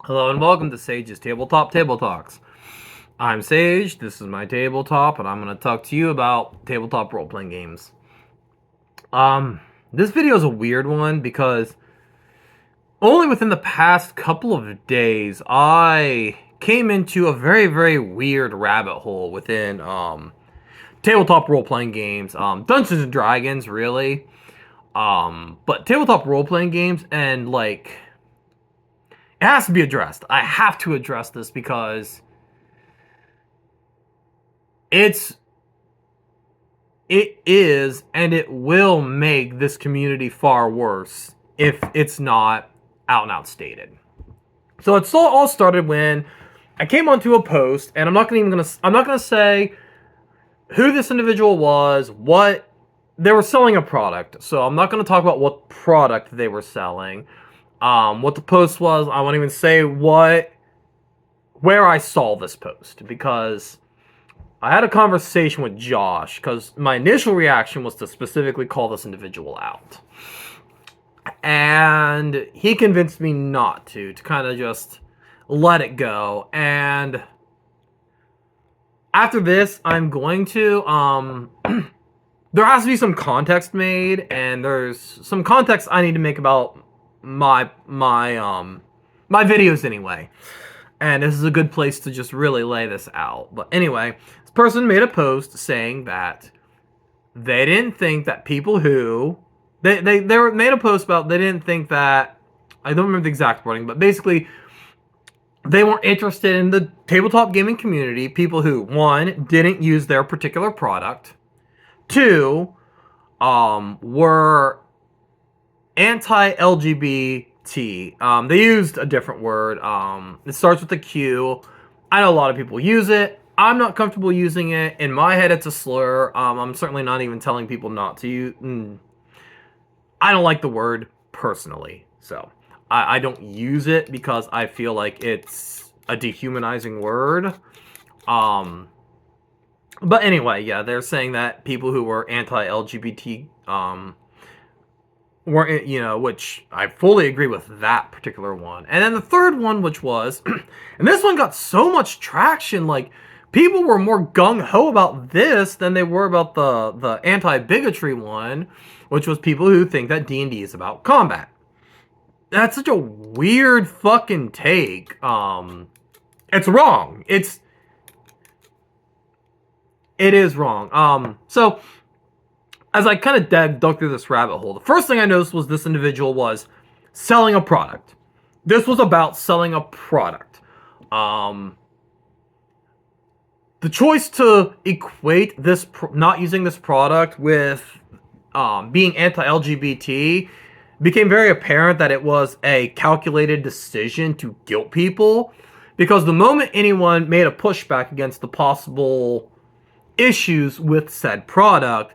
Hello and welcome to Sage's Tabletop Table Talks. I'm Sage, this is my tabletop, and I'm going to talk to you about tabletop role-playing games. This video is a weird one because only within the past couple of days, I came into a very, very weird rabbit hole within, tabletop role-playing games. Dungeons and Dragons, really. But tabletop role-playing games and, it has to be addressed. I have to address this because it is and it will make this community far worse if it's not out and out stated. So it all started when I came onto a post, and I'm not gonna say who this individual was, what they were selling a product. So I'm not gonna talk about what product they were selling. What the post was. I won't even say where I saw this post, because I had a conversation with Josh, because my initial reaction was to specifically call this individual out. And he convinced me not to kind of just let it go. And after this, I'm going to, there has to be some context made, and there's some context I need to make about my videos anyway. And this is a good place to just really lay this out. But anyway, this person made a post saying that they didn't think that people who they made a post about, they didn't think that, I don't remember the exact wording, but basically they weren't interested in the tabletop gaming community, people who, one, didn't use their particular product, two, were anti-LGBT. They used a different word. It starts with a Q. I know a lot of people use it. I'm not comfortable using it. In my head, it's a slur. I'm certainly not even telling people not to use. I don't like the word personally, so I don't use it because I feel like it's a dehumanizing word. But anyway, yeah, they're saying that people who were anti-LGBT, weren't, which I fully agree with that particular one. And then the third one, which was, and this one got so much traction, like, people were more gung-ho about this than they were about the anti-bigotry one, which was people who think that D&D is about combat. That's such a weird fucking take. It's wrong. It is wrong. So as I kind of dug through this rabbit hole, the first thing I noticed was this individual was selling a product. This was about selling a product. The choice to equate this not using this product with being anti-LGBT became very apparent that it was a calculated decision to guilt people, because the moment anyone made a pushback against the possible issues with said product,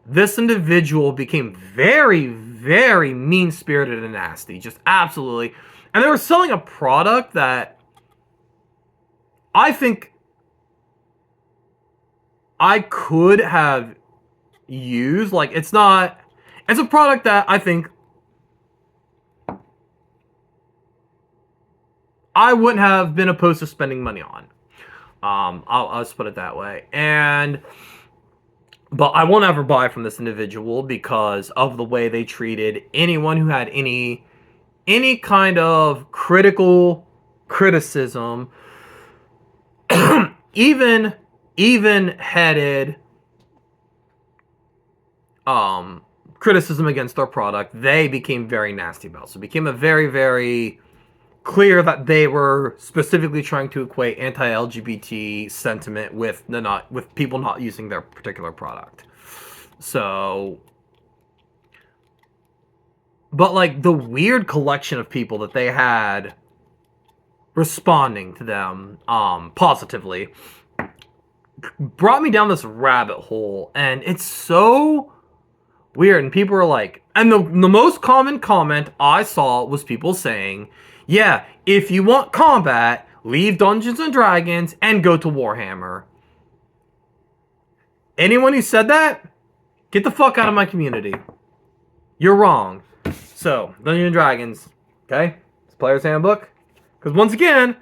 this individual became very, very mean-spirited and nasty. Just absolutely. And they were selling a product that I think I could have used. Like, it's a product that I think I wouldn't have been opposed to spending money on. I'll just put it that way. But I won't ever buy from this individual because of the way they treated anyone who had any kind of criticism, even-headed criticism against their product. They became very nasty about. So it became a very, very clear that they were specifically trying to equate anti-LGBT sentiment with people not using their particular product. So, but like the weird collection of people that they had responding to them positively brought me down this rabbit hole, and it's so weird. And people were like, and the most common comment I saw was people saying, yeah, if you want combat, leave Dungeons and Dragons and go to Warhammer. Anyone who said that, get the fuck out of my community. You're wrong. So, Dungeons and Dragons, okay? It's Player's Handbook. Because once again,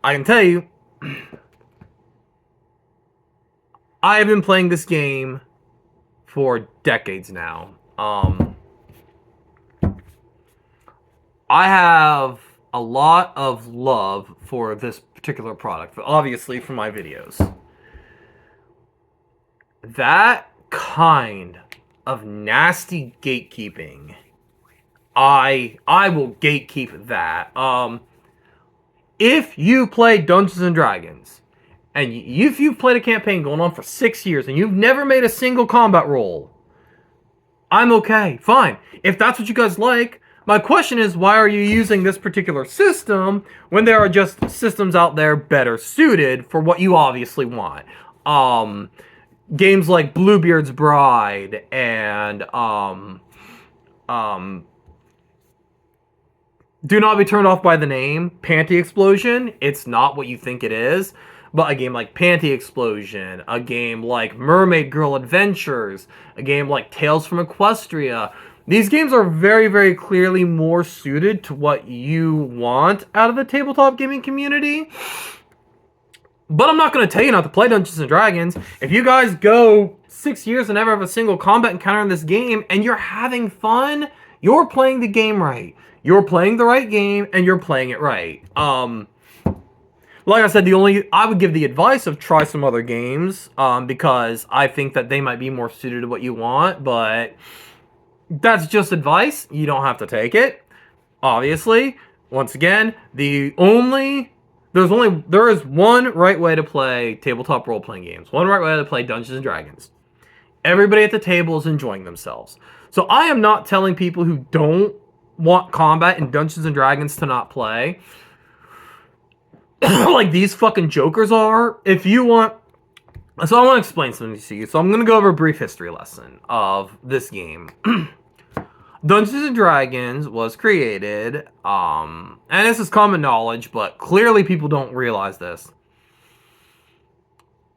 I can tell you, I have been playing this game for decades now. I have a lot of love for this particular product, obviously from my videos. That kind of nasty gatekeeping, I will gatekeep that. If you play Dungeons and Dragons, and if you've played a campaign going on for 6 years and you've never made a single combat roll, I'm okay, fine. If that's what you guys like, my question is, why are you using this particular system when there are just systems out there better suited for what you obviously want? Games like Bluebeard's Bride and do not be turned off by the name, Panty Explosion. It's not what you think it is. But a game like Panty Explosion, a game like Mermaid Girl Adventures, a game like Tales from Equestria. These games are very, very clearly more suited to what you want out of the tabletop gaming community. But I'm not going to tell you not to play Dungeons & Dragons. If you guys go 6 years and never have a single combat encounter in this game, and you're having fun, you're playing the game right. You're playing the right game, and you're playing it right. Like I said, I would give the advice of try some other games, because I think that they might be more suited to what you want, but that's just advice. You don't have to take it. Obviously, once again, there is one right way to play tabletop role-playing games. One right way to play Dungeons & Dragons. Everybody at the table is enjoying themselves. So I am not telling people who don't want combat in Dungeons & Dragons to not play. Like these fucking jokers are. If you want... So I want to explain something to you. So I'm going to go over a brief history lesson of this game. Dungeons & Dragons was created, and this is common knowledge, but clearly people don't realize this.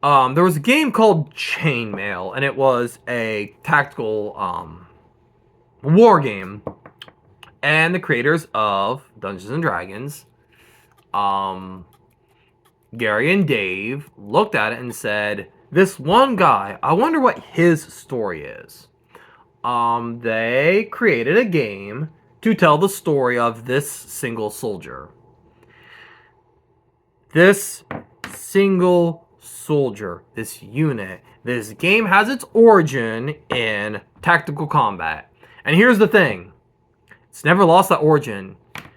There was a game called Chainmail, and it was a tactical war game. And the creators of Dungeons & Dragons, Gary and Dave, looked at it and said, this one guy, I wonder what his story is. They created a game to tell the story of this single soldier. This single soldier, this unit, this game has its origin in tactical combat. And here's the thing. It's never lost that origin.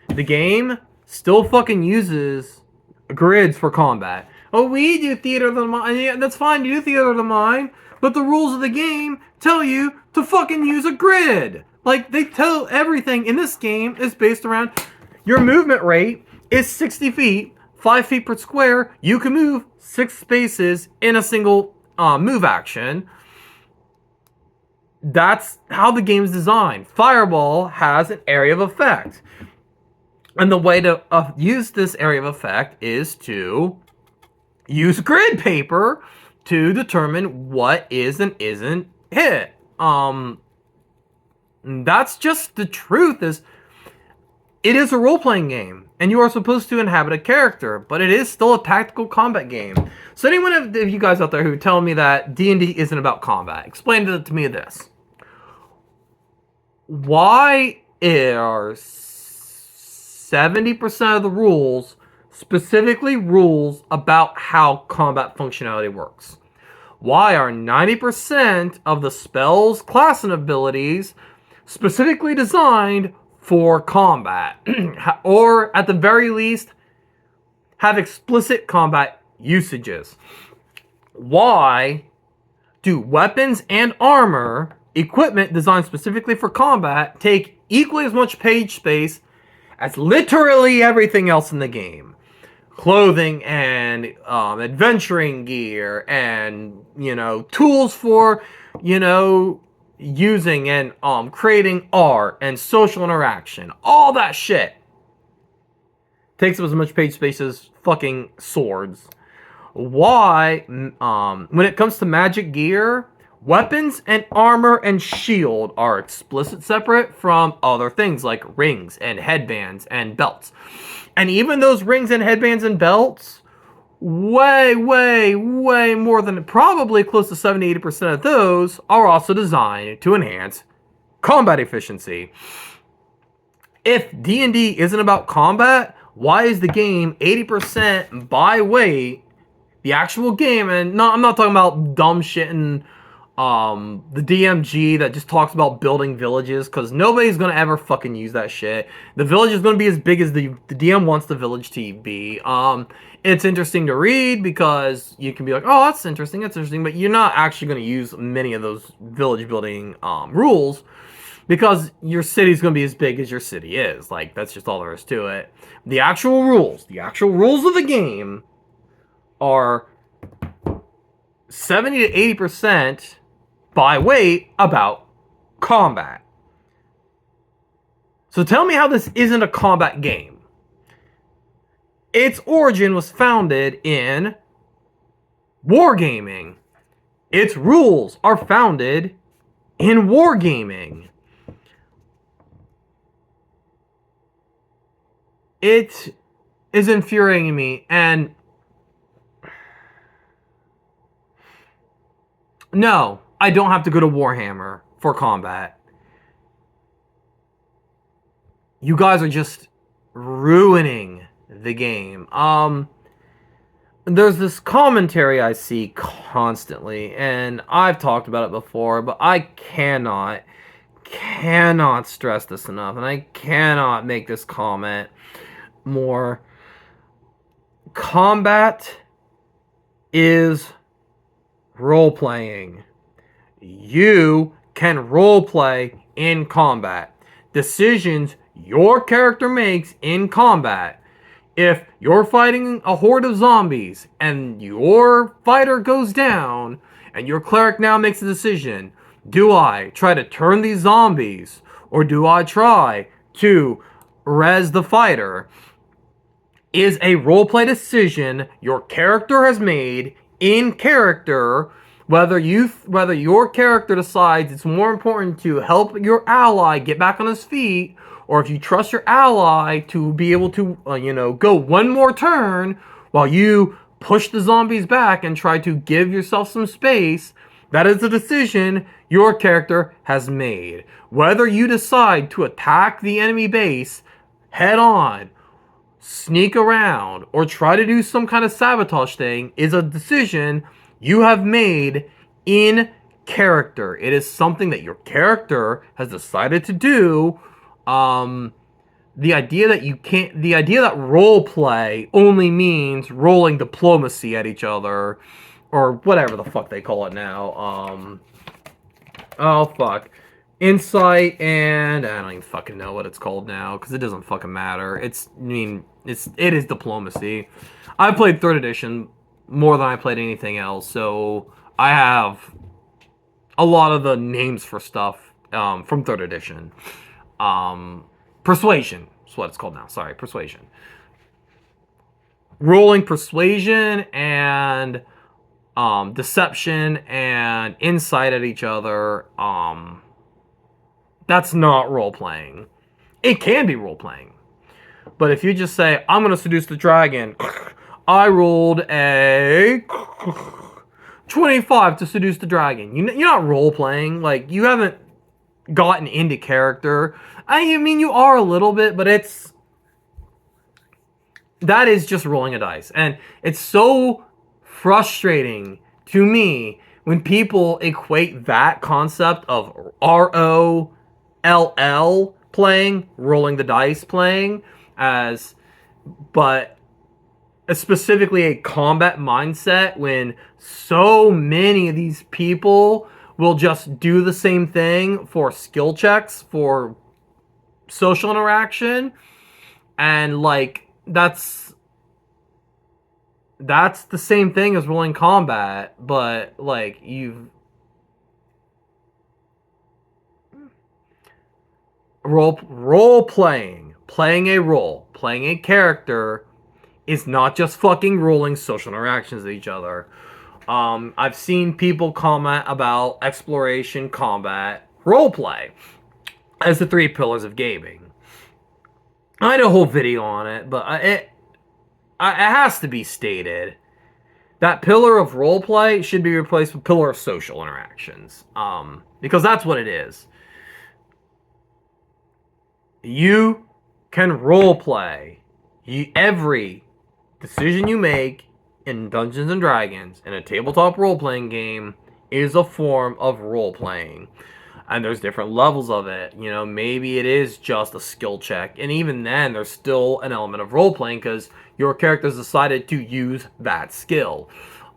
The game still fucking uses grids for combat. Oh, we do theater of the mind. Yeah, that's fine, you do theater of the mind. But the rules of the game tell you to fucking use a grid. Like, they tell everything in this game is based around your movement rate is 60 feet, 5 feet per square. You can move 6 spaces in a single move action. That's how the game's designed. Fireball has an area of effect. And the way to use this area of effect is to use grid paper to determine what is and isn't hit. That's just the truth. It is a role-playing game, and you are supposed to inhabit a character, but it is still a tactical combat game. So anyone of you guys out there who tell me that D&D isn't about combat, explain to me this. Why are 70% of the rules specifically rules about how combat functionality works? Why are 90% of the spells, class, and abilities specifically designed for combat? Or, at the very least, have explicit combat usages? Why do weapons and armor, equipment designed specifically for combat, take equally as much page space as literally everything else in the game? Clothing and adventuring gear and, tools for, using and creating art and social interaction. All that shit takes up as much page space as fucking swords. Why, when it comes to magic gear, Weapons and armor and shield are explicit separate from other things like rings and headbands and belts. And even those rings and headbands and belts, way more than probably close to 70-80% of those are also designed to enhance combat efficiency. If D&D isn't about combat, why is the game 80% by weight? The actual game, and I'm not talking about dumb shit in the DMG that just talks about building villages, because nobody's gonna ever fucking use that shit. The village is gonna be as big as the DM wants the village to be. It's interesting to read because you can be like, oh, that's interesting, but you're not actually gonna use many of those village building rules, because your city's going to be as big as your city is. Like, that's just all there is to it. The actual rules of the game are 70 to 80% by weight about combat. So tell me how this isn't a combat game. Its origin was founded in wargaming. Its rules are founded in wargaming. It is infuriating me, and no, I don't have to go to Warhammer for combat. You guys are just ruining the game. There's this commentary I see constantly, and I've talked about it before, but I cannot stress this enough, and I cannot make this comment more. Combat is role-playing. You can role-play in combat. Decisions your character makes in combat. If you're fighting a horde of zombies and your fighter goes down and your cleric now makes a decision, do I try to turn these zombies or do I try to res the fighter, is a roleplay decision your character has made in character. Whether your character decides it's more important to help your ally get back on his feet, or if you trust your ally to be able to, go one more turn while you push the zombies back and try to give yourself some space, that is a decision your character has made. Whether you decide to attack the enemy base head on, sneak around, or try to do some kind of sabotage thing is a decision you have made in character. It is something that your character has decided to do. The idea that role play only means rolling diplomacy at each other, or whatever the fuck they call it now. Insight, and I don't even fucking know what it's called now, because it doesn't fucking matter. It is diplomacy. I played 3rd edition more than I played anything else, so I have a lot of the names for stuff from 3rd edition. Persuasion is what it's called now. Sorry, persuasion. Rolling persuasion and deception and insight at each other. That's not role-playing. It can be role-playing. But if you just say, I'm going to seduce the dragon, I rolled a 25 to seduce the dragon. You're not role-playing. Like, you haven't gotten into character. I mean, you are a little bit, but that is just rolling a dice. And it's so frustrating to me when people equate that concept of ROLL playing, rolling the dice playing, but specifically a combat mindset, when so many of these people will just do the same thing for skill checks, for social interaction, and like that's the same thing as rolling combat, but like role playing, playing a character is not just fucking rolling social interactions with each other. I've seen people comment about exploration, combat, roleplay as the three pillars of gaming. I had a whole video on it, but it has to be stated that pillar of roleplay should be replaced with pillar of social interactions. Because that's what it is. You can roleplay. Every decision you make in Dungeons and Dragons in a tabletop role-playing game is a form of role-playing. And there's different levels of it. You know, maybe it is just a skill check. And even then, there's still an element of role-playing because your character's decided to use that skill.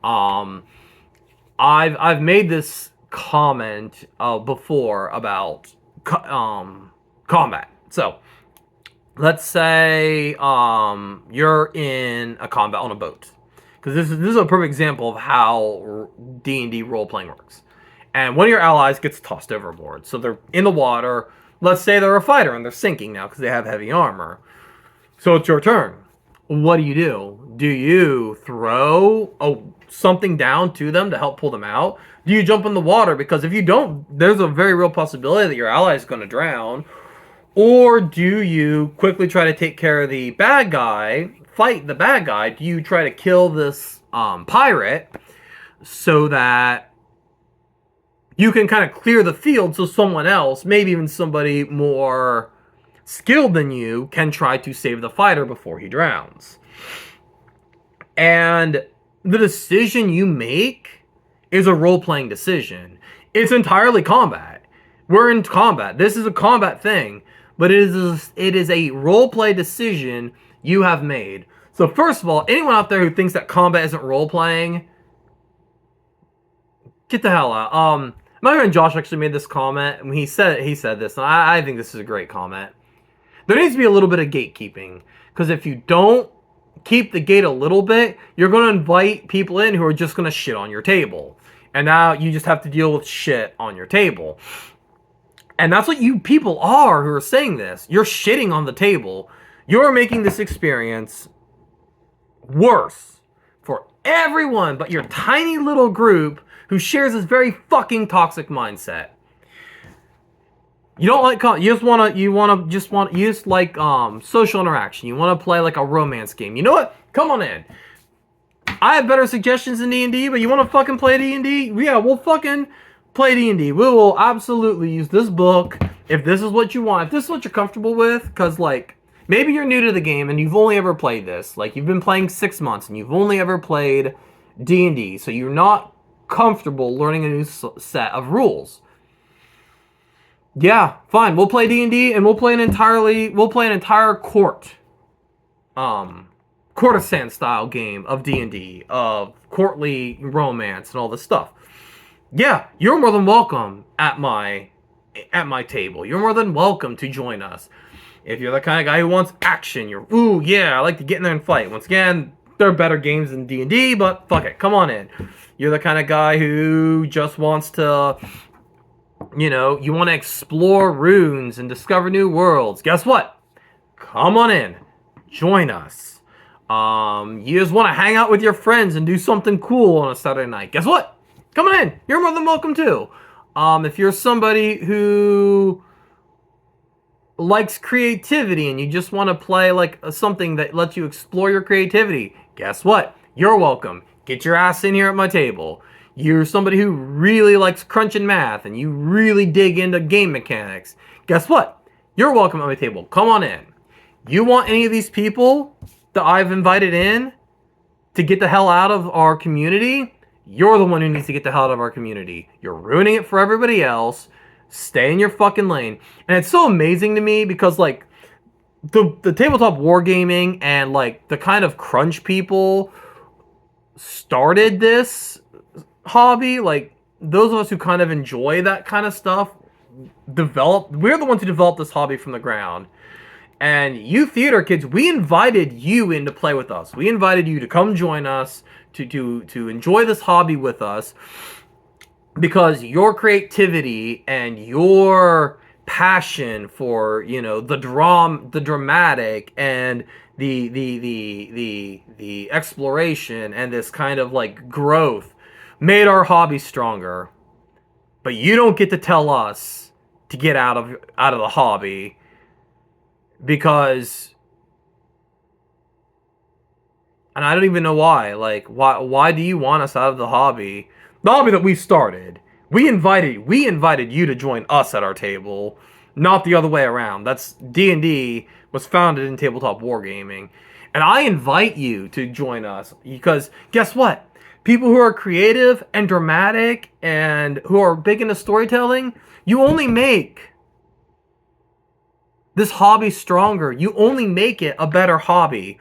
I've made this comment before about combat. So, let's say you're in a combat on a boat. Because this is a perfect example of how D&D role-playing works. And one of your allies gets tossed overboard. So they're in the water. Let's say they're a fighter and they're sinking now because they have heavy armor. So it's your turn. What do? Do you throw something down to them to help pull them out? Do you jump in the water? Because if you don't, there's a very real possibility that your ally is going to drown. Or do you quickly try to take care of the bad guy, fight the bad guy? Do you try to kill this pirate so that you can kind of clear the field so someone else, maybe even somebody more skilled than you, can try to save the fighter before he drowns? And the decision you make is a role-playing decision. It's entirely combat. We're in combat. This is a combat thing, but it is a role-play decision you have made. So first of all, anyone out there who thinks that combat isn't role-playing, get the hell out. My friend Josh actually made this comment, and he said this, and I think this is a great comment. There needs to be a little bit of gatekeeping, because if you don't keep the gate a little bit, you're going to invite people in who are just going to shit on your table. And now you just have to deal with shit on your table. And that's what you people are who are saying this. You're shitting on the table. You're making this experience worse for everyone but your tiny little group who shares this very fucking toxic mindset. You don't like you just like social interaction. You want to play like a romance game. You know what? Come on in. I have better suggestions in D&D, but you want to fucking play D&D? Yeah, we'll fucking play D&D. We will absolutely use this book if this is what you want. If this is what you're comfortable with, because like maybe you're new to the game and you've only ever played this. Like you've been playing 6 months and you've only ever played D&D, so you're not comfortable learning a new set of rules. Yeah, fine. We'll play D&D and we'll play an entire courtesan style game of D&D, of courtly romance and all this stuff. Yeah, you're more than welcome at my table. You're more than welcome to join us. If you're the kind of guy who wants action, ooh, yeah, I like to get in there and fight. Once again, there are better games than D&D, but fuck it, come on in. You're the kind of guy who just wants to, you want to explore runes and discover new worlds. Guess what? Come on in. Join us. You just want to hang out with your friends and do something cool on a Saturday night. Guess what? Come on in. You're more than welcome too. If you're somebody who likes creativity and you just want to play like something that lets you explore your creativity, guess what? You're welcome. Get your ass in here at my table. You're somebody who really likes crunching math and you really dig into game mechanics. Guess what? You're welcome at my table. Come on in. You want any of these people that I've invited in to get the hell out of our community? You're the one who needs to get the hell out of our community. You're ruining it for everybody else. Stay in your fucking lane. And it's so amazing to me because like the tabletop wargaming and like the kind of crunch people started this hobby. Like those of us who kind of enjoy that kind of stuff we're the ones who developed this hobby from the ground. And you theater kids, we invited you in to play with us. We invited you to come join us to enjoy this hobby with us because your creativity and your passion for the dramatic and the exploration and this kind of like growth made our hobby stronger. But you don't get to tell us to get out of the hobby because, and I don't even know why. Like, why do you want us out of the hobby? The hobby that we started. We invited you to join us at our table, not the other way around. That's D&D was founded in tabletop wargaming. And I invite you to join us because guess what? People who are creative and dramatic and who are big into storytelling, you only make this hobby stronger. You only make it a better hobby.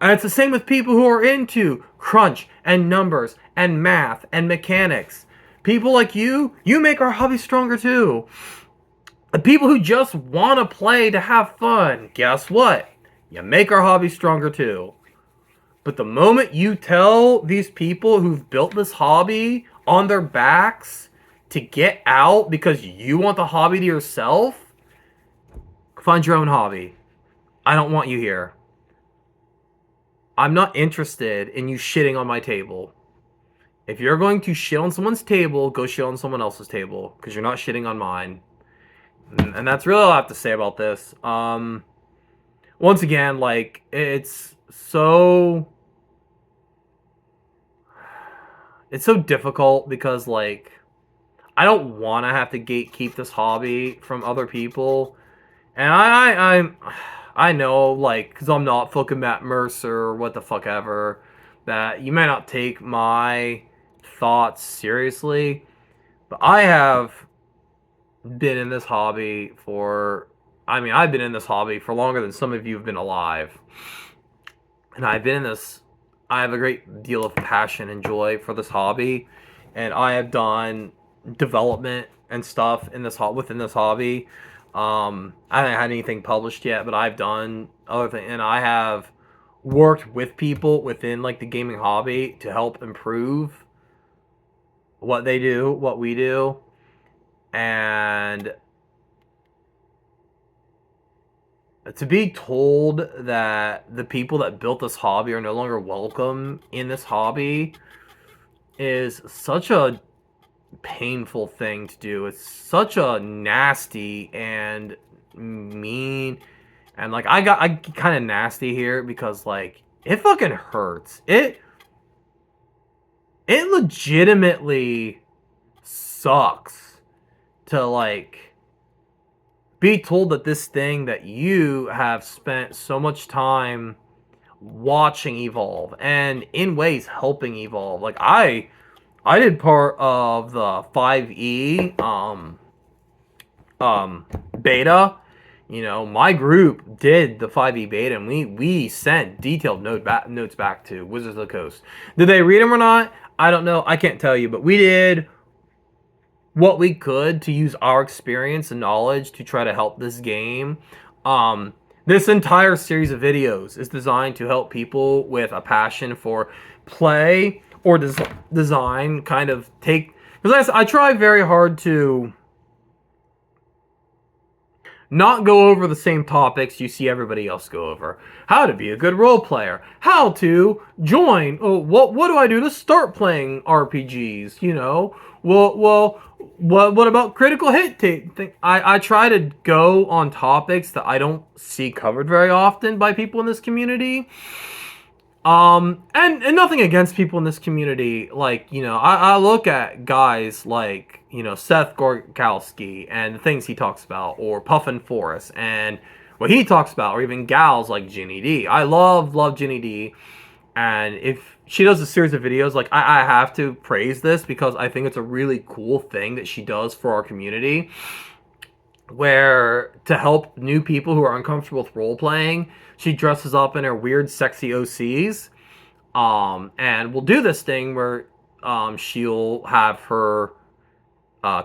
And it's the same with people who are into crunch and numbers and math and mechanics. People like you make our hobby stronger too. The people who just want to play to have fun, guess what? You make our hobby stronger too. But the moment you tell these people who've built this hobby on their backs to get out because you want the hobby to yourself, find your own hobby. I don't want you here. I'm not interested in you shitting on my table. If you're going to shit on someone's table, go shit on someone else's table, because you're not shitting on mine. And that's really all I have to say about this. Once again, like, it's so difficult because, like, I don't want to have to gatekeep this hobby from other people. And I know, like, because I'm not fucking Matt Mercer or what the fuck ever, that you may not take my thoughts seriously, but I have been in this hobby for, I've been in this hobby for longer than some of you have been alive. And I have a great deal of passion and joy for this hobby, and I have done development and stuff within this hobby. I haven't had anything published yet, but I've done other things, and I have worked with people within, like, the gaming hobby to help improve what they do, what we do, and to be told that the people that built this hobby are no longer welcome in this hobby is such a painful thing to do. It's such a nasty and mean, and, like, I kind of nasty here because, like, it fucking hurts. It legitimately sucks to, like, be told that this thing that you have spent so much time watching evolve and in ways helping evolve. Like, I did part of the 5e beta. You know, my group did the 5e beta, and we sent detailed notes back to Wizards of the Coast. Did they read them or not? I don't know. I can't tell you, but we did what we could to use our experience and knowledge to try to help this game. This entire series of videos is designed to help people with a passion for play or design kind of take, because I try very hard to not go over the same topics you see everybody else go over. How to be a good role player. How to join. Oh, what do I do to start playing RPGs? You know. What about critical hit tape? I try to go on topics that I don't see covered very often by people in this community. And nothing against people in this community. Like, you know, I look at guys like, you know, Seth Gorkowski and the things he talks about, or Puffin Forrest and what he talks about, or even gals like Ginny D. I love Ginny D, and if she does a series of videos, like, I have to praise this because I think it's a really cool thing that she does for our community, where to help new people who are uncomfortable with role playing, she dresses up in her weird sexy OCs, and we'll do this thing where she'll have her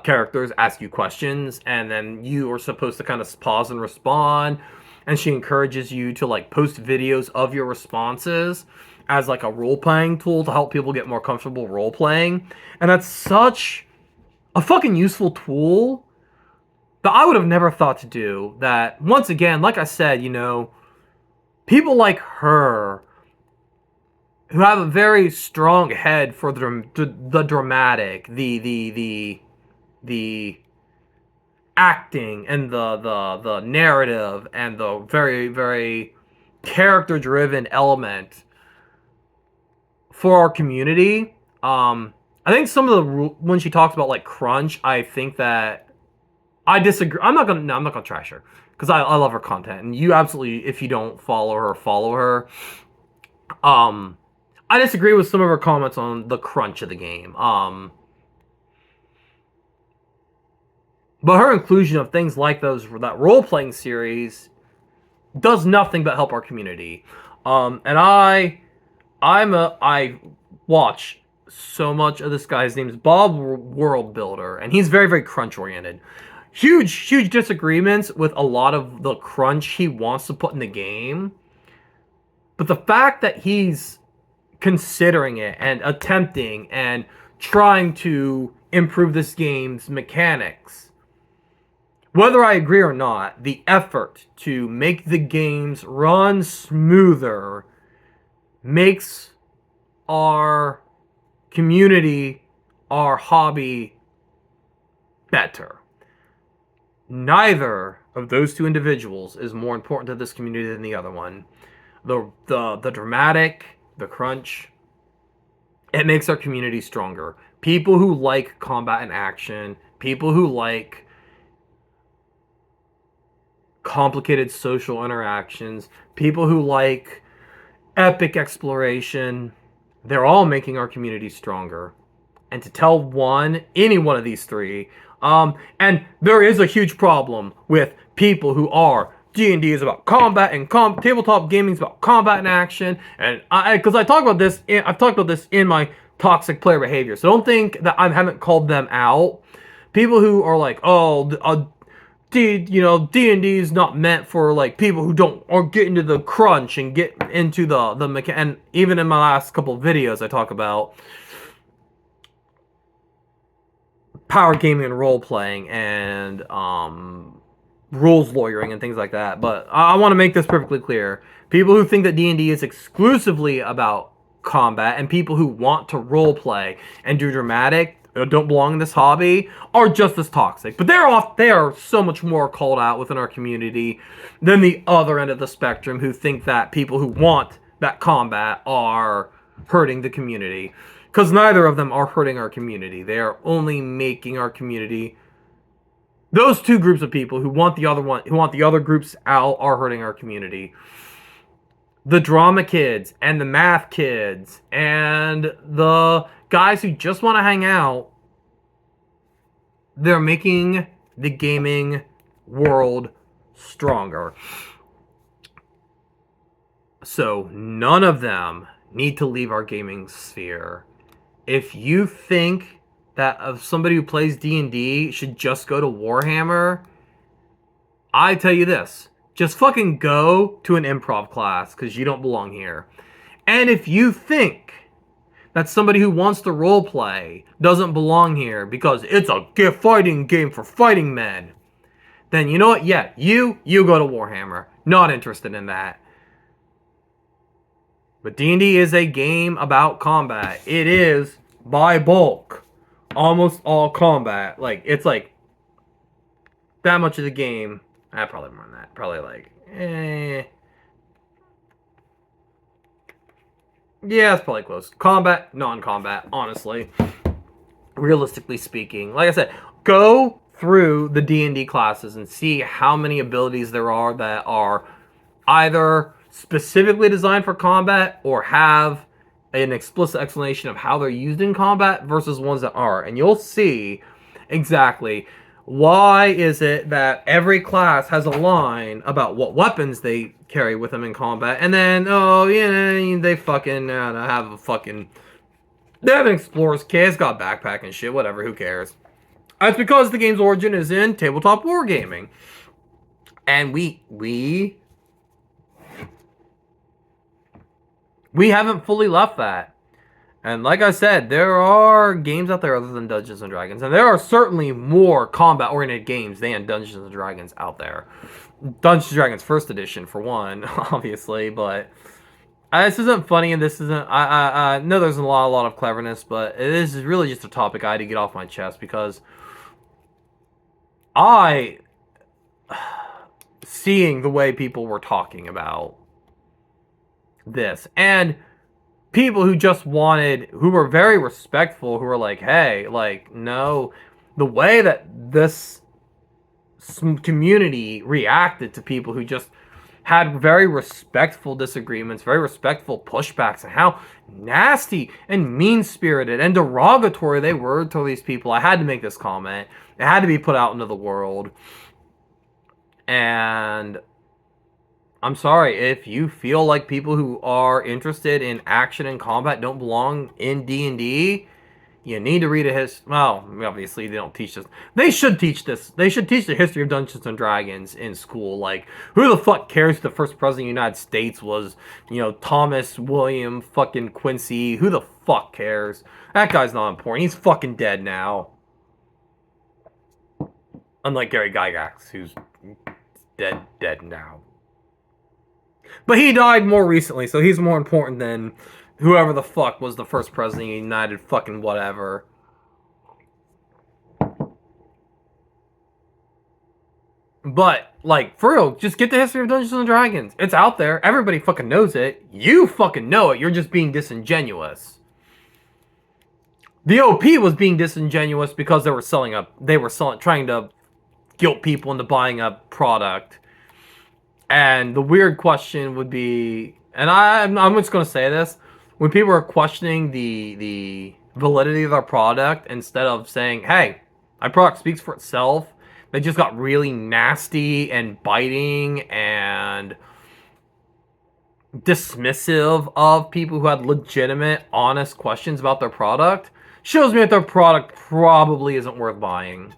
characters ask you questions, and then you are supposed to kind of pause and respond, and she encourages you to, like, post videos of your responses as, like, a role-playing tool to help people get more comfortable role-playing. And that's such a fucking useful tool that I would have never thought to do. That, once again, like I said, you know, people like her who have a very strong head for the dramatic, the acting, and the narrative, and the very, very character driven element for our community. I think some of the when she talks about like crunch, I think that I disagree. I'm not gonna trash her because I love her content, and you absolutely, if you don't follow her, follow her. Um, I disagree with some of her comments on the crunch of the game. But her inclusion of things like that role playing series does nothing but help our community. And I watch so much of this guy. His name is Bob World Builder, and he's very, very crunch oriented. Huge disagreements with a lot of the crunch he wants to put in the game. But the fact that he's considering it and attempting and trying to improve this game's mechanics, whether I agree or not, the effort to make the games run smoother makes our community, our hobby, better. Neither of those two individuals is more important to this community than the other one. The dramatic, the crunch, it makes our community stronger. People who like combat and action, people who like complicated social interactions, people who like epic exploration, they're all making our community stronger. And to tell any one of these three, and there is a huge problem with people who are D&D is about combat, and tabletop gaming is about combat and action. And because I've talked about this in my toxic player behavior, so don't think that I haven't called them out. People who are like, oh, D&D is not meant for like people who don't or get into the crunch and get into the mechanic. And even in my last couple of videos, I talk about power gaming and role playing and rules lawyering and things like that. But I want to make this perfectly clear. People who think that D&D is exclusively about combat and people who want to role play and do dramatic don't belong in this hobby are just as toxic. But they are so much more called out within our community than the other end of the spectrum who think that people who want that combat are hurting the community. Because neither of them are hurting our community. They are only making our community. Those two groups of people who want the other groups out are hurting our community. The drama kids and the math kids and the guys who just want to hang out, they're making the gaming world stronger. So none of them need to leave our gaming sphere. If you think that of somebody who plays D&D should just go to Warhammer, I tell you this, just fucking go to an improv class because you don't belong here. And if you think that somebody who wants to roleplay doesn't belong here because it's a fighting game for fighting men, then you know what? Yeah, you go to Warhammer. Not interested in that. But D&D is a game about combat. It is, by bulk, almost all combat. Like, it's like that much of the game. Probably more than that. Probably like, yeah, it's probably close. Combat, non-combat, honestly. Realistically speaking. Like I said, go through the D&D classes and see how many abilities there are that are either specifically designed for combat or have an explicit explanation of how they're used in combat versus ones that are. And you'll see exactly why is it that every class has a line about what weapons they carry with them in combat, and then, they fucking have they have an explorer's kit, it's got backpack and shit, whatever, who cares? It's because the game's origin is in tabletop wargaming. And we haven't fully left that. And like I said, there are games out there other than Dungeons & Dragons. And there are certainly more combat-oriented games than Dungeons & Dragons out there. Dungeons & Dragons 1st edition, for one, obviously. But This isn't funny, and this isn't. I know there's a lot of cleverness, but this is really just a topic I had to get off my chest because I, seeing the way people were talking about this, and people who just wanted, who were very respectful, who were like, hey, like, no, the way that this community reacted to people who just had very respectful disagreements, very respectful pushbacks, and how nasty and mean-spirited and derogatory they were to these people. I had to make this comment. It had to be put out into the world. And I'm sorry, if you feel like people who are interested in action and combat don't belong in D&D, you need to read a well, obviously they don't teach this. They should teach this. They should teach the history of Dungeons and Dragons in school. Like, who the fuck cares who the first president of the United States was? You know, Thomas William fucking Quincy. Who the fuck cares? That guy's not important. He's fucking dead now. Unlike Gary Gygax, who's dead now. But he died more recently, so he's more important than whoever the fuck was the first president of the United fucking whatever. But, like, for real, just get the history of Dungeons and Dragons. It's out there. Everybody fucking knows it. You fucking know it. You're just being disingenuous. The OP was being disingenuous because they were trying to guilt people into buying a product. And the weird question would be, and I'm just going to say this, when people are questioning the validity of their product, instead of saying, hey, my product speaks for itself, they just got really nasty and biting and dismissive of people who had legitimate, honest questions about their product. Shows me that their product probably isn't worth buying.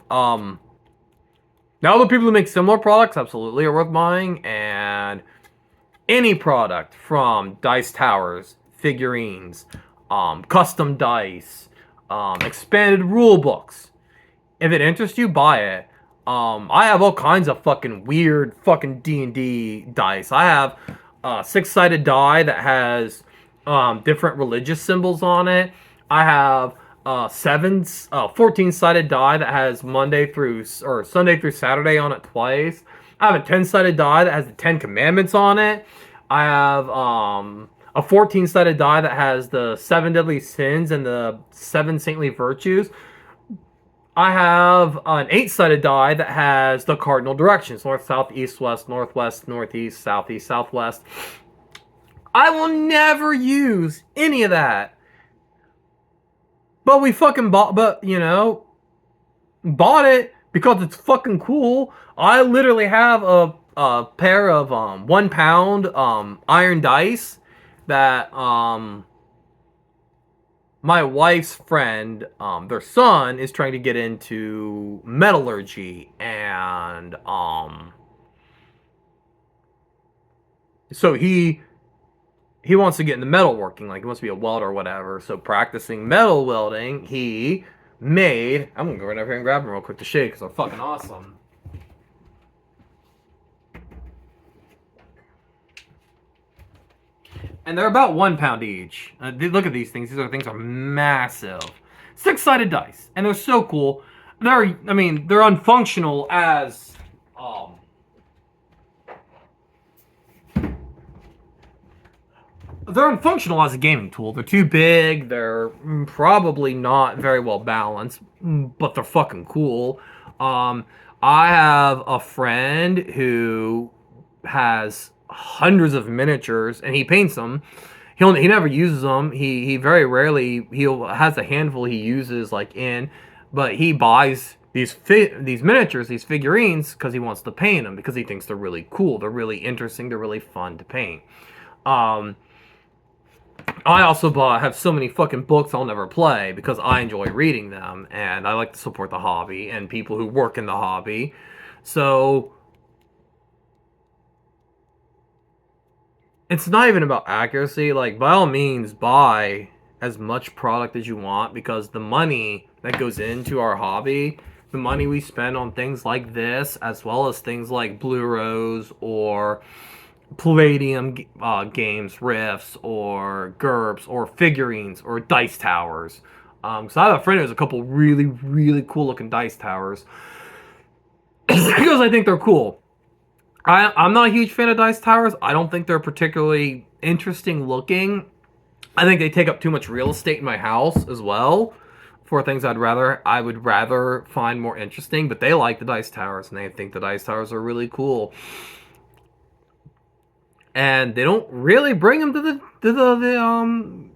Now, the people who make similar products absolutely are worth buying, and any product from dice towers, figurines, custom dice, expanded rule books. If it interests you, buy it. I have all kinds of fucking weird fucking D&D dice. I have a 6-sided die that has different religious symbols on it. I have 14-sided die that has Sunday through Saturday on it twice. I have a 10-sided die that has the 10 Commandments on it. I have a 14-sided die that has the 7 deadly sins and the 7 saintly virtues. I have an 8-sided die that has the cardinal directions: north, south, east, west, northwest, northeast, southeast, southwest. I will never use any of that. But we fucking bought it because it's fucking cool. I literally have a pair of 1 pound iron dice that my wife's friend, their son, is trying to get into metallurgy, and so he wants to get into metalworking, like he wants to be a welder or whatever. So practicing metal welding, he made, I'm gonna go right over here and grab them real quick to shake because they're fucking awesome. And they're about 1 pound each. Look at these things. These things are massive. 6-sided dice. And they're so cool. They're unfunctional as a gaming tool. They're too big. They're probably not very well balanced, but they're fucking cool. I have a friend who has hundreds of miniatures, and he paints them. He never uses them. He very rarely, has a handful he uses, but he buys these miniatures, these figurines, because he wants to paint them, because he thinks they're really cool, they're really interesting, they're really fun to paint. I also have so many fucking books I'll never play because I enjoy reading them, and I like to support the hobby and people who work in the hobby. So it's not even about accuracy. Like, by all means, buy as much product as you want, because the money that goes into our hobby, the money we spend on things like this, as well as things like Blue Rose or Palladium games, Rifts, or GURPS, or figurines, or dice towers. So I have a friend who has a couple really, really cool looking dice towers because I think they're cool. I'm not a huge fan of dice towers. I don't think they're particularly interesting looking. I think they take up too much real estate in my house as well for things I would rather find more interesting. But they like the dice towers and they think the dice towers are really cool. And they don't really bring them to the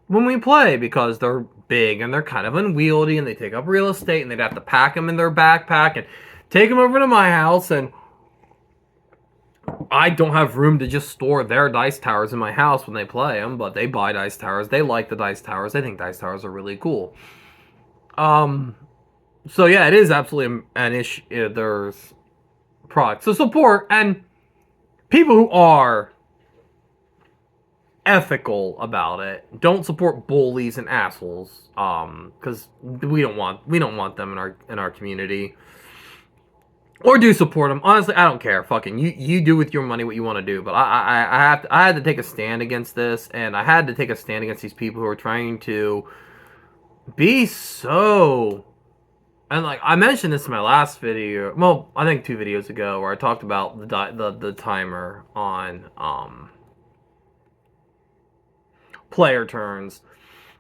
when we play because they're big and they're kind of unwieldy and they take up real estate and they'd have to pack them in their backpack and take them over to my house, and I don't have room to just store their dice towers in my house when they play them. But they buy dice towers, they like the dice towers, they think dice towers are really cool. So yeah, it is absolutely an issue. There's products to support and people who are ethical about it. Don't support bullies and assholes. Because we don't want them in our community. Or do support them. Honestly, I don't care. Fucking you do with your money what you want to do. But I had to take a stand against this, and I had to take a stand against these people who are trying to be so. And like I mentioned this in my last video, well, I think 2 videos ago, where I talked about the timer on player turns,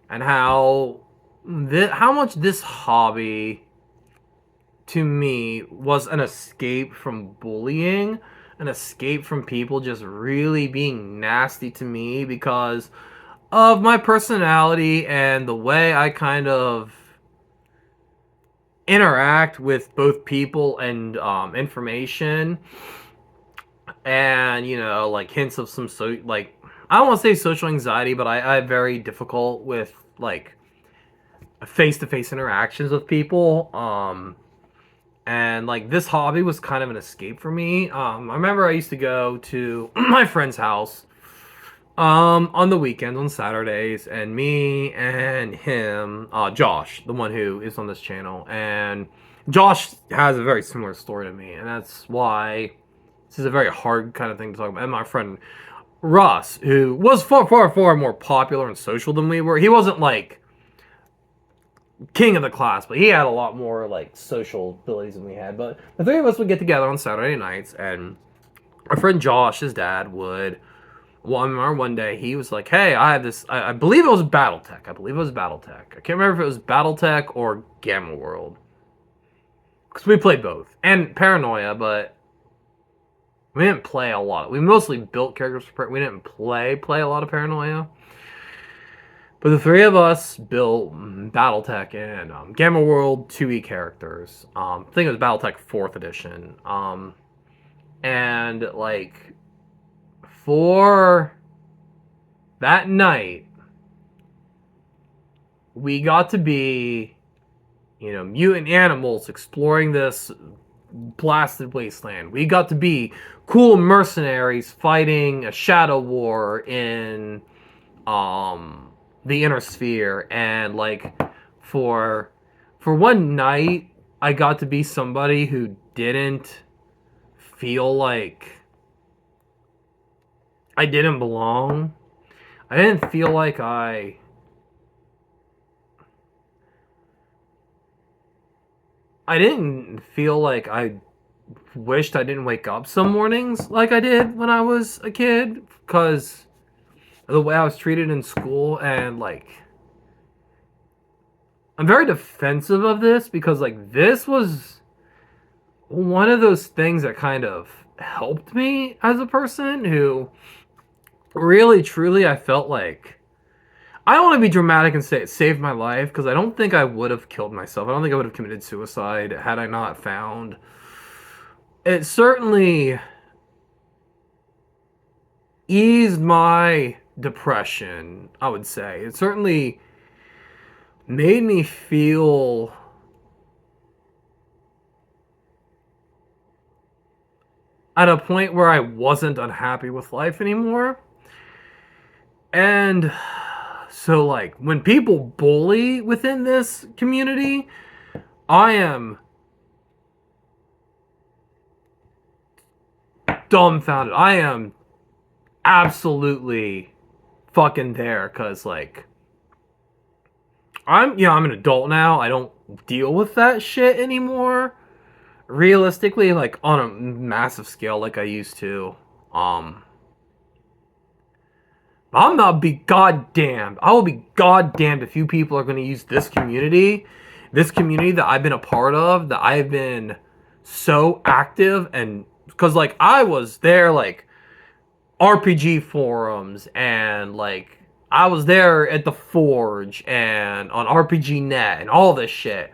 and how much this hobby to me was an escape from bullying, an escape from people just really being nasty to me because of my personality and the way I kind of interact with both people and information, and like hints of some like I don't want to say social anxiety, but I have very difficult with like face-to-face interactions with people. And like this hobby was kind of an escape for me. I remember I used to go to my friend's house on the weekends, on Saturdays, and me and him, Josh, the one who is on this channel, and Josh has a very similar story to me, and that's why this is a very hard kind of thing to talk about. And my friend Russ, who was far, far, far more popular and social than we were. He wasn't like king of the class, but he had a lot more like social abilities than we had. But the 3 of us would get together on Saturday nights, and our friend Josh, his dad, would. One day he was like, "Hey, I have this. I believe it was BattleTech. I can't remember if it was BattleTech or Gamma World, because we played both, and Paranoia, but we didn't play a lot. We mostly built characters for. We didn't play a lot of Paranoia." But the 3 of us built BattleTech and Gamma World 2E characters. I think it was BattleTech 4th edition. And like for that night, we got to be, mutant animals exploring this blasted wasteland. We got to be cool mercenaries fighting a shadow war in the inner sphere, and like for one night I got to be somebody who didn't feel like I didn't belong. I didn't feel like I didn't feel like I wished I didn't wake up some mornings like I did when I was a kid, because the way I was treated in school. And like I'm very defensive of this, because like this was one of those things that kind of helped me as a person who really truly I felt like, I don't want to be dramatic and say it saved my life, because I don't think I would have killed myself. I don't think I would have committed suicide had I not found it. Certainly eased my depression, I would say. It certainly made me feel at a point where I wasn't unhappy with life anymore. And so like when people bully within this community, I am dumbfounded. I am absolutely fucking there, because like I'm an adult now. I don't deal with that shit anymore. Realistically, like on a massive scale like I used to. Um I'm not be goddamned. I will be goddamned if you people are going to use this community that I've been a part of, that I've been so active, and because like I was there, like RPG forums, and like I was there at the Forge and on RPG Net and all this shit.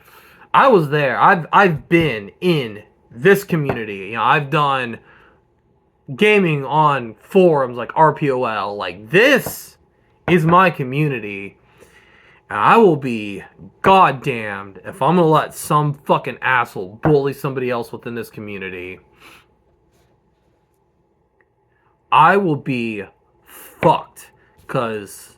I was there. I've been in this community. You know, I've done gaming on forums like RPOL. Like, this is my community. And I will be goddamned if I'm gonna let some fucking asshole bully somebody else within this community. I will be fucked. Because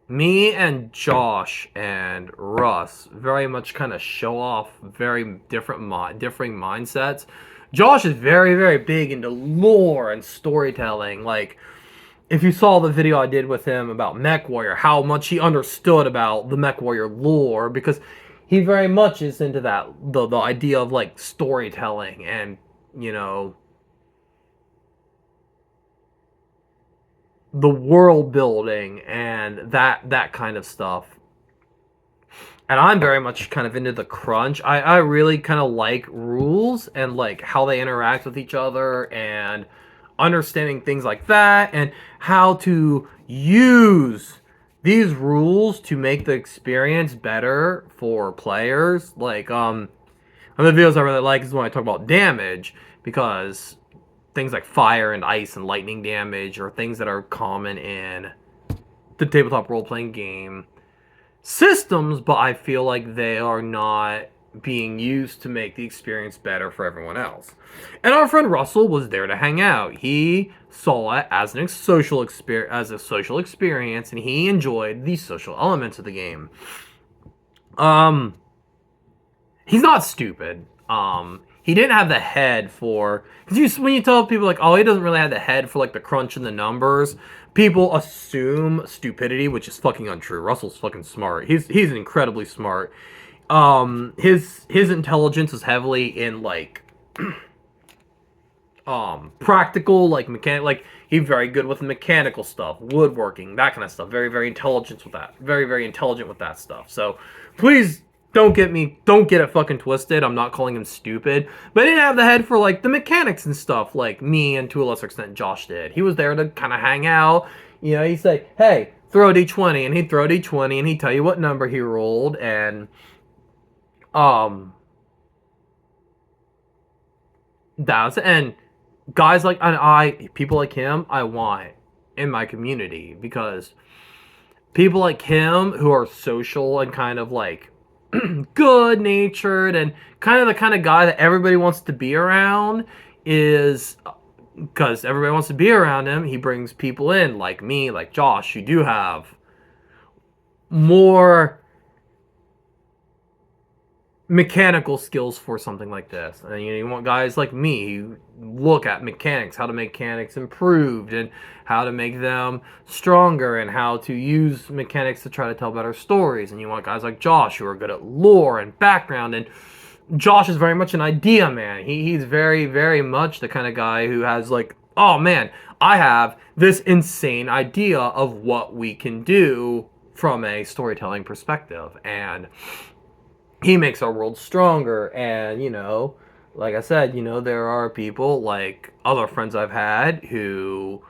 me and Josh and Russ very much kind of show off very differing mindsets. Josh is very, very big into lore and storytelling. Like, if you saw the video I did with him about MechWarrior, how much he understood about the MechWarrior lore, because he very much is into that, the idea of like storytelling and, you know, the world building and that kind of stuff. And I'm very much kind of into the crunch. I really kind of like rules and like how they interact with each other, and understanding things like that, and how to use these rules to make the experience better for players. Like, one of the videos I really like is when I talk about damage, because things like fire and ice and lightning damage are things that are common in the tabletop role-playing game systems, but I feel like they are not being used to make the experience better for everyone else. And our friend Russell was there to hang out. He saw it as a social experience, and he enjoyed the social elements of the game. Um, he's not stupid. He didn't have the head for, because when you tell people like, oh, he doesn't really have the head for like the crunch and the numbers, people assume stupidity, which is fucking untrue. Russell's fucking smart. He's incredibly smart. His intelligence is heavily in like practical, like mechanic, like he's very good with mechanical stuff, woodworking, that kind of stuff. Very, very intelligent with that. Very, very intelligent with that stuff. So please don't get it fucking twisted. I'm not calling him stupid, but he didn't have the head for like the mechanics and stuff like me, and to a lesser extent Josh did. He was there to kind of hang out. You know, he'd say, hey, throw a d20, and he'd throw a d20, and he'd tell you what number he rolled, and that's, and guys like, and people like him, I want in my community, because people like him who are social and kind of like good natured and kind of the kind of guy that everybody wants to be around, is because everybody wants to be around him. He brings people in like me, like Josh, who do have more mechanical skills for something like this. And you want guys like me who look at mechanics, how to make mechanics improved, and how to make them stronger, and how to use mechanics to try to tell better stories. And you want guys like Josh who are good at lore and background. And Josh is very much an idea man. He's very, very much the kind of guy who has like, oh man, I have this insane idea of what we can do from a storytelling perspective. And he makes our world stronger. And, you know, like I said, you know, there are people like other friends I've had who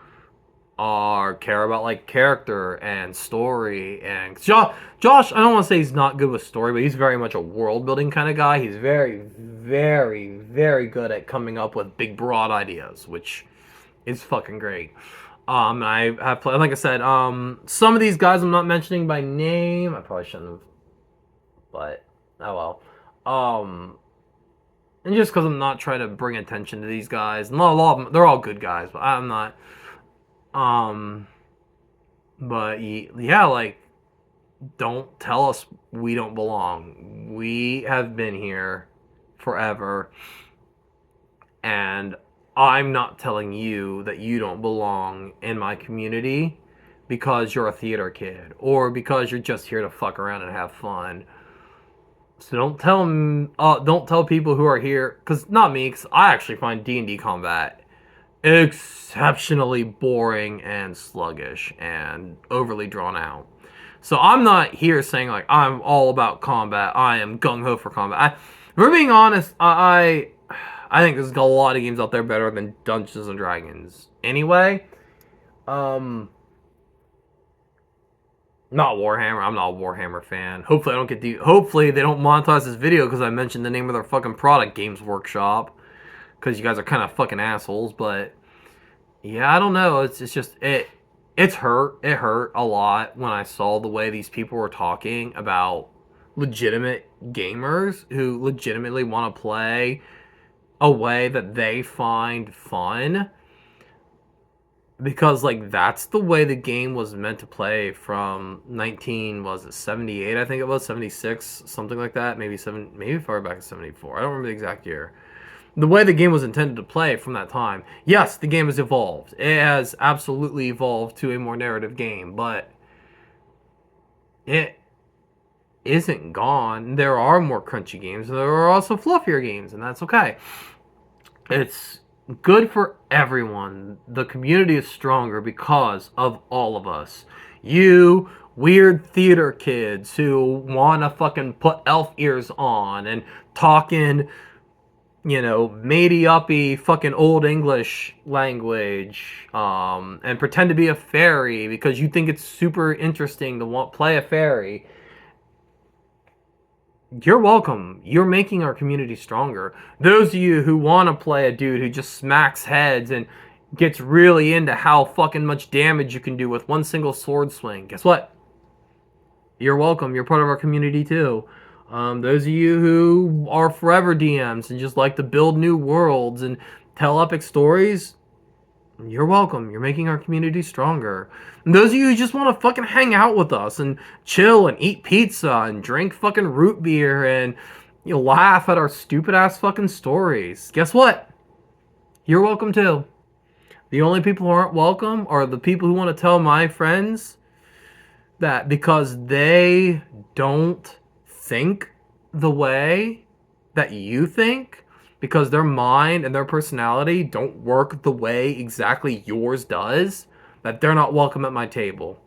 care about like character and story. And Josh, I don't want to say he's not good with story, but he's very much a world building kind of guy. He's very, very, very good at coming up with big broad ideas, which is fucking great. I have played, like I said, some of these guys I'm not mentioning by name. I probably shouldn't have, but oh well. And just because I'm not trying to bring attention to these guys, not a lot of them, they're all good guys, but I'm not. But yeah, like, don't tell us we don't belong. We have been here forever. And I'm not telling you that you don't belong in my community because you're a theater kid or because you're just here to fuck around and have fun. So don't tell people who are here, because not me, because I actually find D&D combat exceptionally boring and sluggish and overly drawn out. So I'm not here saying like I'm all about combat. I am gung ho for combat. If we're being honest, I think there's a lot of games out there better than Dungeons and Dragons. Anyway, not Warhammer. I'm not a Warhammer fan. Hopefully they don't monetize this video because I mentioned the name of their fucking product, Games Workshop. Because you guys are kind of fucking assholes. But yeah, I don't know. It's just It's hurt. It hurt a lot when I saw the way these people were talking about legitimate gamers who legitimately want to play a way that they find fun, because like that's the way the game was meant to play from 78, I think it was 76, something like that, maybe far back as 74. I don't remember the exact year. The way the game was intended to play from that time. Yes, the game has evolved. It has absolutely evolved to a more narrative game, but it isn't gone. There are more crunchy games, and there are also fluffier games, and that's okay. It's good for everyone. The community is stronger because of all of us. You weird theater kids who want to fucking put elf ears on and talk in, matey-uppy fucking old English language, and pretend to be a fairy because you think it's super interesting to play a fairy. You're welcome. You're making our community stronger. Those of you who want to play a dude who just smacks heads and gets really into how fucking much damage you can do with one single sword swing, guess what? You're welcome. You're part of our community too. Those of you who are forever DMs and just like to build new worlds and tell epic stories, you're welcome. You're making our community stronger. And those of you who just want to fucking hang out with us and chill and eat pizza and drink fucking root beer and laugh at our stupid ass fucking stories, guess what? You're welcome too. The only people who aren't welcome are the people who want to tell my friends that because they don't think the way that you think, because their mind and their personality don't work the way exactly yours does, that they're not welcome at my table.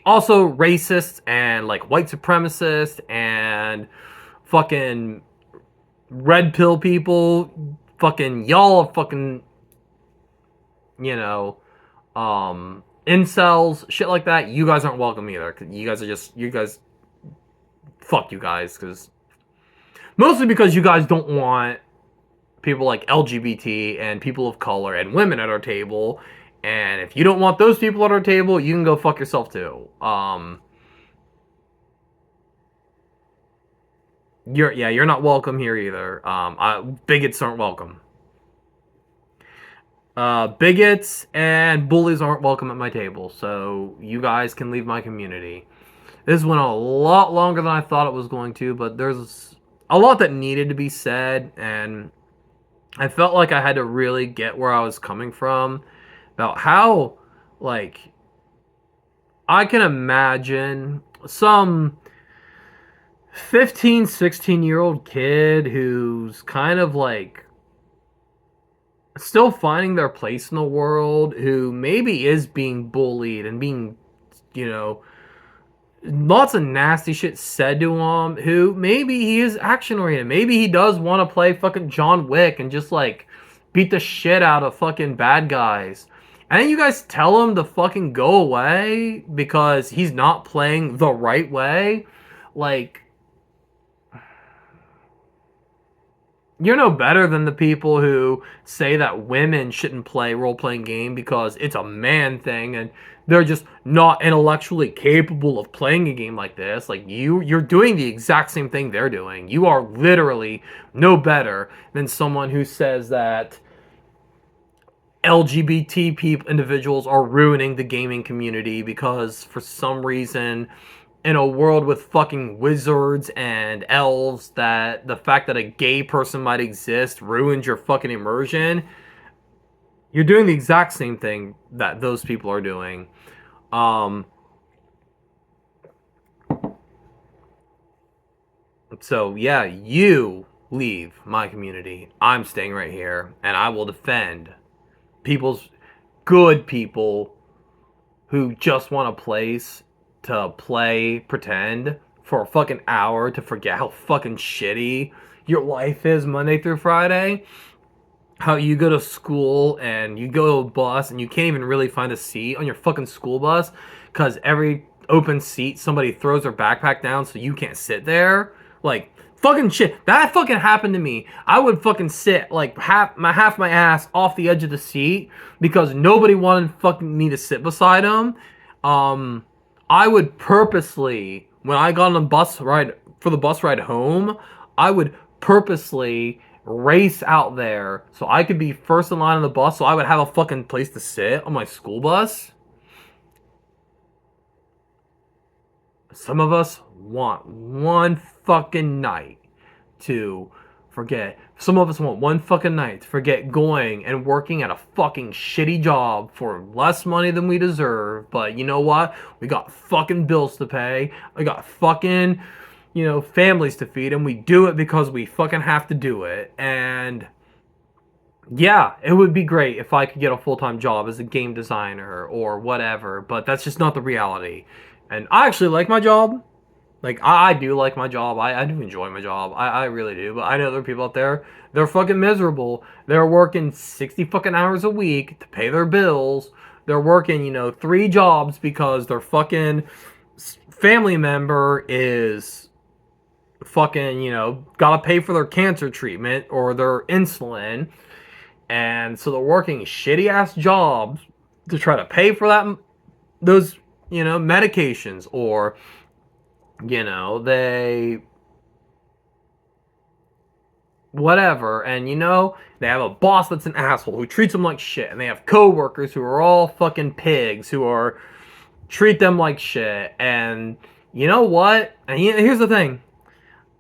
Also, racists and like white supremacists and fucking red pill people, fucking y'all fucking, incels, shit like that, you guys aren't welcome either. Fuck you guys, because mostly because you guys don't want people like LGBT and people of color and women at our table. And if you don't want those people at our table, you can go fuck yourself too. You're not welcome here either. Bigots aren't welcome. Bigots and bullies aren't welcome at my table. So you guys can leave my community. This went a lot longer than I thought it was going to, but there's a lot that needed to be said, and I felt like I had to really get where I was coming from about how, like, I can imagine some 15, 16-year-old kid who's kind of like still finding their place in the world, who maybe is being bullied and being, lots of nasty shit said to him, who maybe he is action oriented. Maybe he does want to play fucking John Wick and just like beat the shit out of fucking bad guys. And then you guys tell him to fucking go away because he's not playing the right way. Like, you're no better than the people who say that women shouldn't play role-playing game because it's a man thing and they're just not intellectually capable of playing a game like this. Like, you're doing the exact same thing they're doing. You are literally no better than someone who says that LGBT individuals are ruining the gaming community because for some reason in a world with fucking wizards and elves, that the fact that a gay person might exist ruins your fucking immersion. You're doing the exact same thing that those people are doing. Um, so yeah, you leave my community. I'm staying right here, and I will defend people's good people who just want a place to play pretend for a fucking hour to forget how fucking shitty your life is Monday through Friday. How you go to school and you go to a bus and you can't even really find a seat on your fucking school bus because every open seat somebody throws their backpack down so you can't sit there. Like, fucking shit. That fucking happened to me. I would fucking sit like half my ass off the edge of the seat because nobody wanted fucking me to sit beside them. Um, I would purposely, when I got on the bus ride for the bus ride home, I would purposely race out there so I could be first in line on the bus so I would have a fucking place to sit on my school bus. Some of us want one fucking night to forget. Some of us want one fucking night to forget going and working at a fucking shitty job for less money than we deserve. But you know what? We got fucking bills to pay. We got fucking, families to feed, and we do it because we fucking have to do it. And yeah, it would be great if I could get a full-time job as a game designer or whatever, but that's just not the reality. And I actually like my job. Like, I do like my job. I do enjoy my job. I really do. But I know there are people out there, they're fucking miserable. They're working 60 fucking hours a week to pay their bills. They're working, 3 jobs because their fucking family member is fucking, gotta pay for their cancer treatment or their insulin. And so they're working shitty ass jobs to try to pay for those, medications, or, they whatever. And they have a boss that's an asshole who treats them like shit, and they have coworkers who are all fucking pigs who are treat them like shit. And you know what? And here's the thing.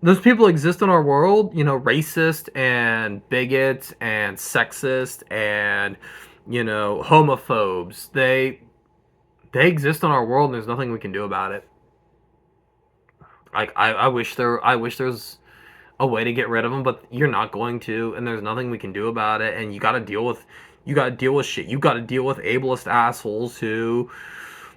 Those people exist in our world, racist and bigots and sexist and, homophobes. They exist in our world, and there's nothing we can do about it. Like, I wish there's a way to get rid of them, but you're not going to, and there's nothing we can do about it. And you got to deal with shit. You got to deal with ableist assholes who,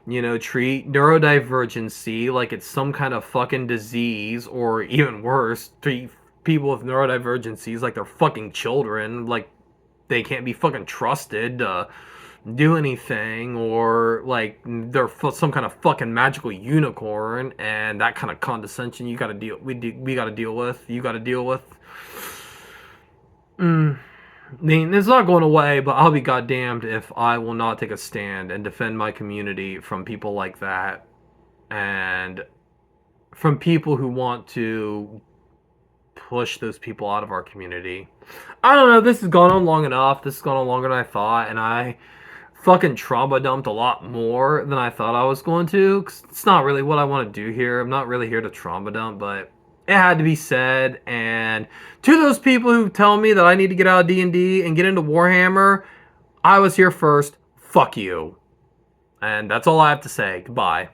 treat neurodivergency like it's some kind of fucking disease, or even worse, treat people with neurodivergencies like they're fucking children, like they can't be fucking trusted to do anything, or like they're some kind of fucking magical unicorn. And that kind of condescension you got to deal we got to deal with. You got to deal with. I mean, it's not going away, but I'll be goddamned if I will not take a stand and defend my community from people like that, and from people who want to push those people out of our community. I don't know, this has gone on long enough. This has gone on longer than I thought, and I fucking trauma dumped a lot more than I thought I was going to. 'Cause it's not really what I want to do here. I'm not really here to trauma dump, but it had to be said. And to those people who tell me that I need to get out of D&D and get into Warhammer, I was here first. Fuck you. And that's all I have to say. Goodbye.